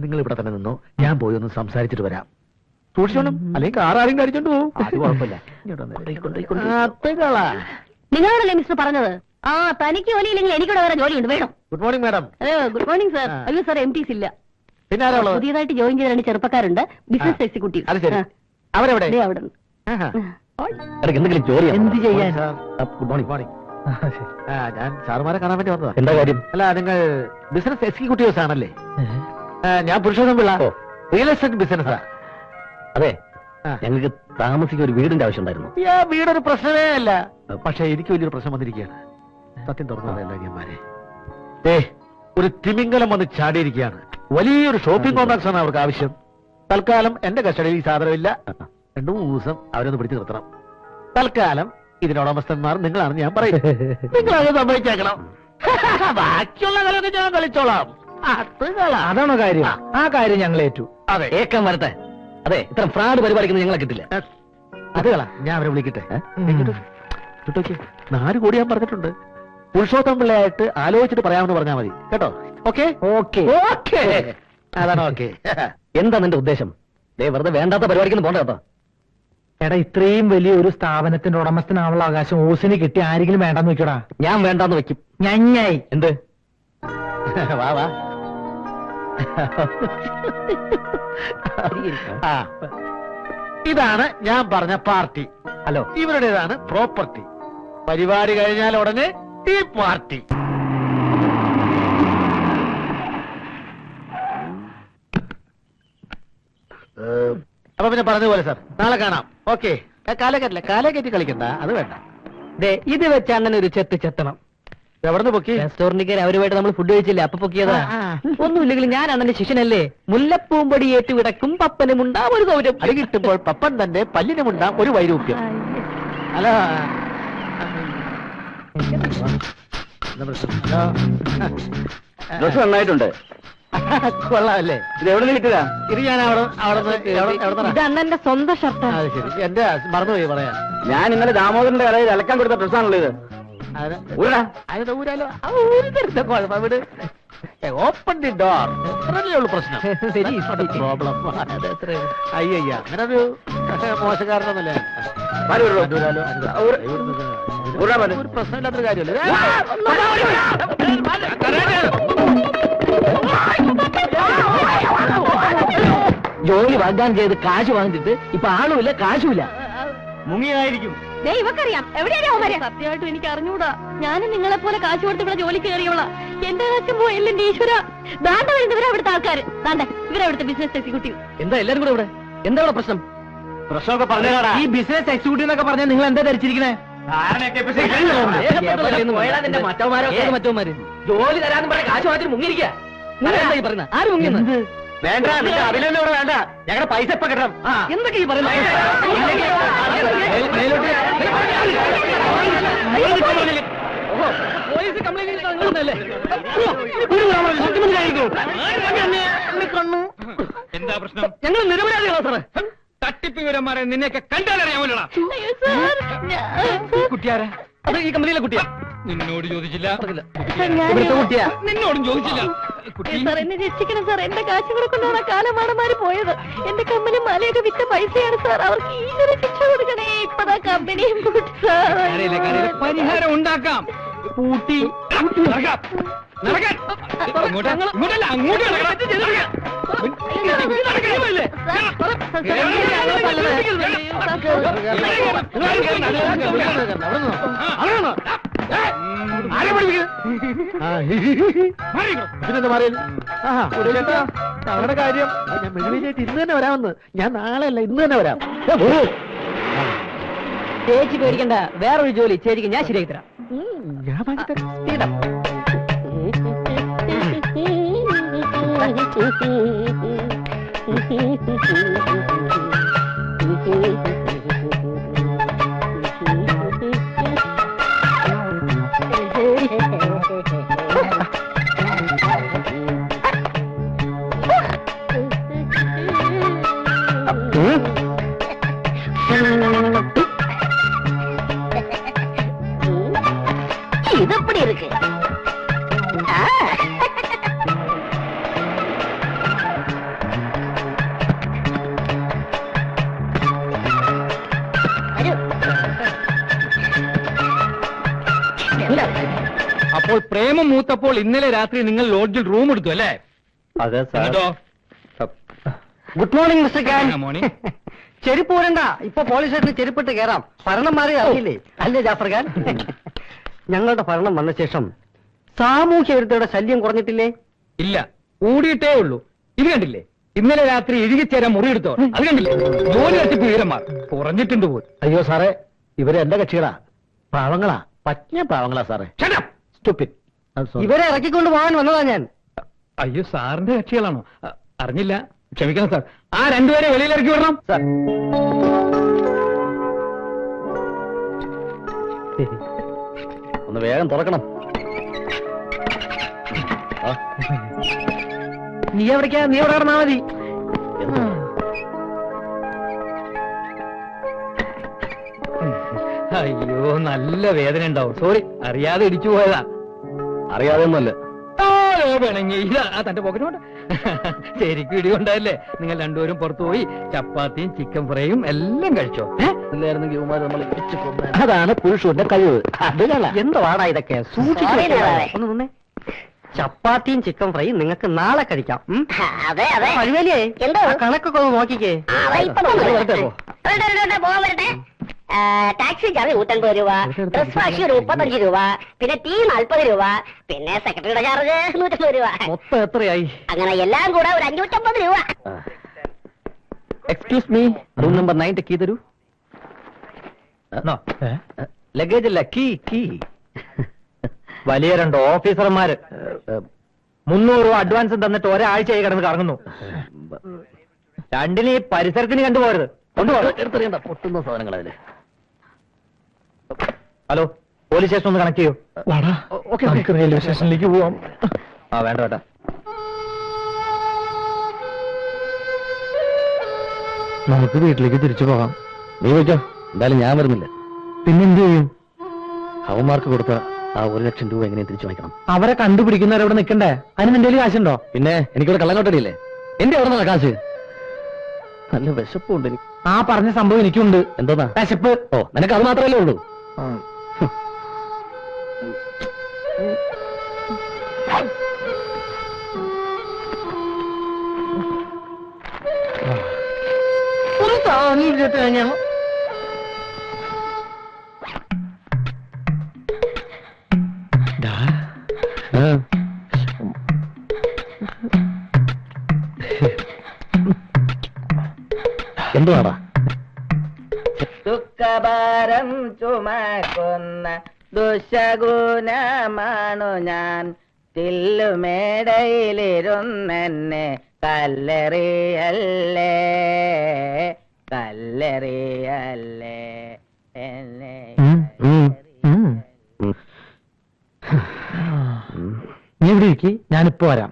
നിങ്ങൾ ഇവിടെ തന്നെ നിന്നോ, ഞാൻ പോയി ഒന്ന് സംസാരിച്ചിട്ട് വരാം. സൂക്ഷിച്ചോണം, അല്ലെങ്കിൽ കാറാരും കഴിച്ചോണ്ട് പോകും. അത് കുഴപ്പമില്ല. നിങ്ങളോടല്ലേ മിസ്റ്റർ പറഞ്ഞത്? ആ, തനിക്ക് ജോലിയില്ലെങ്കിൽ എനിക്കൂടെ വേറെ ജോലിയുണ്ട്, വേണം. Good morning madam. Good morning sir. അയ്യോ സാർ, MTs ഇല്ല. പിന്നെ ആരാ ഉള്ളത്? പുതിയതായിട്ട് ജോയിൻ ചെയ്ത 2 ചെറുപ്പക്കാരുണ്ട്, ബിസിനസ് എക്സിക്യൂട്ടീവ്. അത് ശരി. അവരെവിടെ? അവിടെ എന്തെങ്കിലും ജോലി എന്ത് ചെയ്യാൻ? Good morning. മോർണിംഗ്. ഞാൻ സാറുമാരെ കാണാൻ വേണ്ടി വന്നതാ. എന്താ കാര്യം? അല്ല, നിങ്ങൾ ബിസിനസ് എക്സിക്യൂട്ടീവ്സ് ആണല്ലേ? ഞാൻ പുരുഷോത്തം പിള്ള, റിയൽ എസ്റ്റേറ്റ് ബിസിനസ്സാ. അതെ, ഞങ്ങൾക്ക് താമസിക്കാൻ ഒരു വീടിന്റെ ആവശ്യം ഉണ്ടായിരുന്നു. വീടൊരു പ്രശ്നമേ അല്ല, പക്ഷെ എനിക്ക് വലിയൊരു പ്രശ്നം വന്നിരിക്കുകയാണ്. സത്യം തുറന്നു പറയല്ലേ, ഒരു തിമിംഗലം വന്ന് ചാടിയിരിക്കുകയാണ്. വലിയൊരു ഷോപ്പിംഗ് കോംപ്ലക്സ് ആണ് അവർക്ക് ആവശ്യം. തൽക്കാലം എന്റെ കസ്റ്റഡിയിൽ ഈ സാധനമില്ല. 2-3 ദിവസം അവരൊന്ന് പിടിച്ചു നിർത്തണം. തൽക്കാലം ഇതിനോടമസ്ഥന്മാർ നിങ്ങളാണെന്ന് ഞാൻ പറയും. നിങ്ങളത് സമ്മതിച്ചേക്കണം. ബാക്കിയുള്ള കളിയൊക്കെ ഞാൻ കളിച്ചോളാം. അതാണോ കാര്യം? ആ കാര്യം ഞങ്ങൾ ഏറ്റു. അതെ, ഏക്കാൻ വരട്ടെ. അതെ, ഇത്ര ഫ്രാഡ് പരിപാടിക്കുന്ന ഞങ്ങളെ കിട്ടില്ല. അത് കളാ, ഞാൻ അവരെ വിളിക്കട്ടെ. 4 കോടി ഞാൻ പറഞ്ഞിട്ടുണ്ട്. പുരുഷോത്തം പിള്ളയായിട്ട് ആലോചിച്ചിട്ട് പറയാമെന്ന് പറഞ്ഞാൽ മതി കേട്ടോ. ഓക്കെ ഓക്കെ ഓക്കെ, അതാണ് ഓക്കെ. എന്താ നിന്റെ ഉദ്ദേശം? വെറുതെ വേണ്ടാത്ത പരിപാടിക്കൊന്നും പോണ്ട കേട്ടോ. എടാ, ഇത്രയും വലിയ ഒരു സ്ഥാപനത്തിന്റെ ഉടമസ്ഥനാവുള്ള അവകാശം ഓസിന് കിട്ടി ആരെങ്കിലും വേണ്ടെന്ന് വെക്കടാ. ഞാൻ വേണ്ടാന്ന് വെക്കും. ഞഞ്ഞായി എന്ത്? വാ വാ. ഇതാണ് ഞാൻ പറഞ്ഞ പാർട്ടി. Hello, ഇവരുടേതാണ് property. പരിപാടി കഴിഞ്ഞാൽ ഉടനെ ഈ പാർട്ടി. അപ്പൊ പിന്നെ പറഞ്ഞതുപോലെ സാർ, നാളെ കാണാം. ഓക്കെ. കാലേ കയറ്റി കളിക്കണ്ട, അത് വേണ്ട. ഇത് വെച്ച് അണ്ണൻ ഒരു ചെത്തണം. എവിടുന്ന് പൊക്കി? റെസ്റ്റോറന്റിൽ അവരുമായിട്ട് നമ്മൾ ഫുഡ് കഴിച്ചില്ലേ, അപ്പൊ പൊക്കിയതാ. ഒന്നുമില്ലെങ്കിലും ഞാൻ അണ്ണന്റെ ശിഷ്യനല്ലേ. മുല്ലപ്പൂമ്പടി ഏറ്റു വിടക്കും പപ്പനുമുണ്ടാം ഒരു സൗരം. അടി കിട്ടുമ്പോൾ പപ്പൻ തന്നെ പല്ലിനുമുണ്ടാം ഒരു വൈരൂപ്യം. ഹലോ, ഡ്രസ് നന്നായിട്ടുണ്ട്. കൊള്ളാമല്ലേ? ഇത് എവിടെ നിന്ന് കിട്ടിയതാ? ഇത് ഞാൻ ഇത് അണ്ണന്റെ സ്വന്തം ഷർട്ടാണ്. ശരി, എന്റെ മറന്നുപോയി പറയാൻ. ഞാൻ ഇന്നലെ ദാമോദരന്റെ കടയിൽ അലക്കാൻ കൊടുത്ത ഡ്രസ്സാണല്ലോ ഇത്. അതിന്റെ ഊരാലോ, ഊരിന്റെ കുഴപ്പം. വിട്, ഓപ്പൺ ദി ഡോർ. അത്രയല്ലേ ഉള്ളു പ്രശ്നം. പ്രോബ്ലം. അയ്യ, അങ്ങനെ ഒരു മോശക്കാരനൊന്നല്ലേ. ഒരു പ്രശ്നമില്ലാത്തൊരു കാര്യമല്ലേ. ജോലി വാഗ്ദാനം ചെയ്ത് കാശ് വാങ്ങിച്ചിട്ട് ഇപ്പൊ ആളുമില്ല, കാശുമില്ല. മുങ്ങിയായിരിക്കും. ഇവക്കറിയാം എവിടെയാ. സത്യമായിട്ടും എനിക്ക് അറിഞ്ഞൂടാ. ഞാനും നിങ്ങളെ പോലെ കാശ് കൊടുത്ത് ഇവിടെ ജോലിക്ക് കയറിയോളാ. എന്റെ കാശും പോയല്ലേ എന്റെ ഈശ്വര. ദാണ്ട വരുന്നത് ഇവരവിടുത്തെ ആൾക്കാർ. ദാണ്ട ഇവരവിടുത്തെ ബിസിനസ് എക്സിക്യൂട്ടീവ്. എന്താ എല്ലാരും കൂടെ ഇവിടെ? എന്താ ഇവിടെ പ്രശ്നം? പ്രശ്നമൊക്കെ പറഞ്ഞാടാ. ഈ ബിസിനസ് എക്സിക്യൂട്ടീവ് എന്നൊക്കെ പറഞ്ഞാൽ നിങ്ങൾ എന്താ ധരിച്ചിരിക്കണേ? മറ്റവന്മാര് ജോലി തരാന്ന് പറഞ്ഞ കാശ് മാറ്റി മുങ്ങിയിരിക്കുക. ആര് മുങ്ങിയെന്ന്? വേണ്ട, അതിലൊന്നും ഇവിടെ വേണ്ട. ഞങ്ങളുടെ പൈസ ഇപ്പൊ കിട്ടണം. എന്തൊക്കെ ഈ പറയുന്നത്? പോലീസ് കംപ്ലൈന്റ് എന്താ പ്രശ്നം? ഞങ്ങൾ നിരപരാധികളാ സാറേ. തട്ടിപ്പ് വിവരന്മാരെ നിന്നെയൊക്കെ കണ്ടാലറിയാമല്ലോടാ. കുട്ടിയാരാ? അത് ഈ കമ്പനിയിലെ കുട്ടിയാ. നിന്നോട് ചോദിച്ചില്ല. ഇവിടുത്തെ കുട്ടിയാ. നിന്നോടും ചോദിച്ചില്ല. സാർ എന്നെ രക്ഷിക്കണം സാർ. എന്റെ കാശ് കൂടെ കൊണ്ടാണ് കാലമാടന്മാര് പോയത്. എന്റെ കമ്പനി മലയൊക്കെ വിറ്റ പൈസയാണ് സാർ. അവർക്ക് ഈശ്വര ശിക്ഷ കൊടുക്കണേ. ഇപ്പതാ കമ്പനിയും പരിഹാരം ഉണ്ടാക്കാം. കൂട്ടി നടക്കാൻ ഇങ്ങോട്ടല്ല, അങ്ങോട്ട് പിന്നെന്താ പറയല്? ഞങ്ങളുടെ കാര്യം ഞാൻ മെഴുകിലേക്ക് ഇന്ന് തന്നെ വരാമെന്ന്. ഞാൻ നാളെ അല്ല, ഇന്ന് തന്നെ വരാം. ചേച്ചി പേടിക്കണ്ട, വേറൊരു ജോലി ചേച്ചിക്ക് ഞാൻ ശരിയാക്കി തരാം. ഞാൻ വാങ്ങിത്തരാം. ഇതെപ്പടി இருக்கு? മൂത്തപ്പോൾ ഇന്നലെ രാത്രി നിങ്ങൾ ലോഡ്ജിൽ റൂം എടുത്തു അല്ലേ? അതെ എന്നിട്ടോ? Good morning mister Khan. Morning. ചെരുപ്പ് പോരണ്ട, ഇപ്പൊ പോലീസ് സ്റ്റേഷനിൽ ചെരുപ്പിട്ട് കയറാം. ഭരണം മാറി അറിയില്ലേ? അല്ലേ ജാഫർ ഖാൻ? ഞങ്ങളുടെ ഭരണം വന്ന ശേഷം സാമൂഹ്യ വിരുദ്ധയുടെ ശല്യം കുറഞ്ഞിട്ടില്ലേ? ഇല്ല, കൂടിയിട്ടേ ഉള്ളൂ. ഇത് കണ്ടില്ലേ, ഇന്നലെ രാത്രി ഇഴുകിച്ചേരാൻ മുറിയെടുത്തോ? അത് കണ്ടില്ലേ, ജോലി തട്ടിപ്പ് വീരന്മാർ കുറഞ്ഞിട്ടുണ്ട് പോലും. അയ്യോ സാറേ, ഇവര് എന്റെ കക്ഷികളാ, പാവങ്ങളാ, പറ്റിയ പാവങ്ങളാ സാറേ. Stupid. ഇവരെ ഇറക്കിക്കൊണ്ട് പോകാൻ വന്നതാ ഞാൻ. അയ്യോ, സാറിന്റെ കക്ഷികളാണോ? അറിഞ്ഞില്ല, ക്ഷമിക്കണം സാർ. ആ രണ്ടുപേരെ വെളിയിൽ ഇറക്കി വിടണം സാർ. ഒന്ന് വേഗം തുറക്കണം. നീ എവിടേക്കാ? നീ എവിടെ കിടന്നാ മതി. അയ്യോ, നല്ല വേദന ഉണ്ടാവും. സോറി, അറിയാതെ ഇടിച്ചു പോയതാ. അറിയാതെ ഒന്നുമല്ല. വേണമെങ്കിൽ ഇതാ തന്റെ പോക്കറ്റോട്ട്. ശരിക്കും ഇടികൊണ്ടല്ലേ? നിങ്ങൾ രണ്ടുപേരും പുറത്തു പോയി ചപ്പാത്തിയും ചിക്കൻ ഫ്രൈയും എല്ലാം കഴിച്ചോ? ഇല്ലായിരുന്നെങ്കിൽ ഇവന്മാര് നമ്മളെ ഇടിച്ച് കൊന്നേനെ. അതാണ് പുരുഷന്റെ കഴിവ്. എന്ത് വാടാ ഇതൊക്കെ? സൂക്ഷിച്ചു ഒന്ന് നിന്നേ. ചപ്പാത്തിയും ചിക്കൻ ഫ്രൈയും നിങ്ങൾക്ക് നാളെ കഴിക്കാം. അതെ അതെ. കഴിവേലിയേ, എന്തോ? ആ കണക്കൊക്കെ ഒന്ന് നോക്കിക്കേ. പോകാൻ വരട്ടെ. ടാക്സി ചാർജ് 150 രൂപ, ഡ്രസ് വാഷ് ഒരു 35 രൂപ, പിന്നെ ടീ 40 രൂപ, പിന്നെ സെക്രട്ടറിയുടെ ചാർജ് 150 രൂപ. മൊത്തം എത്രയായി? അങ്ങനെ എല്ലാം കൂടെ ഒരു 550 രൂപ. Excuse me, room number 9 key തരൂ. ലഗേജ് അല്ല, കീ. വലിയ രണ്ട് ഓഫീസർമാര് 300 രൂപ അഡ്വാൻസ് തന്നിട്ട് ഒരാഴ്ചയായി കിടന്ന് കറങ്ങുന്നു. രണ്ടിന് ഈ പരിസരത്തിന് കണ്ടുപോകരുത്. എടുത്തെറിയണ്ട, പൊട്ടുന്ന സാധനങ്ങൾ അതില്. ഹലോ, പോലീസ് സ്റ്റേഷൻ ഒന്ന് കണക്ട് ചെയ്യൂ. നമുക്ക് റെയിൽവേ സ്റ്റേഷനിലേക്ക് പോവാം. വേണ്ട വേണ്ട. നമുക്ക് വീട്ടിലേക്ക് തിരിച്ചു പോകാം. നീ വെച്ചോ, എന്തായാലും ഞാൻ വരുന്നില്ല. പിന്നെന്ത് ചെയ്യും? അവന്മാർക്ക് കൊടുത്ത ആ 1 ലക്ഷം രൂപ എങ്ങനെ തിരിച്ചു വാങ്ങിക്കണം? അവരെ കണ്ടുപിടിക്കുന്നവരവിടെ നിൽക്കണ്ടേ? അതിന് നിന്റെ കയ്യിൽ കാശുണ്ടോ? പിന്നെ എനിക്കിവിടെ കള്ളങ്ങോട്ടടിയില്ലേ? എന്റെ അവിടെ നിന്ന് കാശ്. നല്ല വിശപ്പുണ്ട് എനിക്ക്. ആ പറഞ്ഞ സംഭവം എനിക്കുണ്ട്. എന്തോന്നാ വിശപ്പ്? ഓ, നിനക്ക് അത് മാത്രമല്ലേ ഉള്ളൂ. എന്തുവാടാ? ദുഃഖഭാരം ചുമക്കുന്ന ദുശഗുണമാണു ഞാൻ. തില്ലുമേടയിലിരുന്നെന്നെ കല്ലെറിയല്ലേ എന്നെ. നീ ഇവിടെ ഇരിക്കി, ഞാനിപ്പോ വരാം.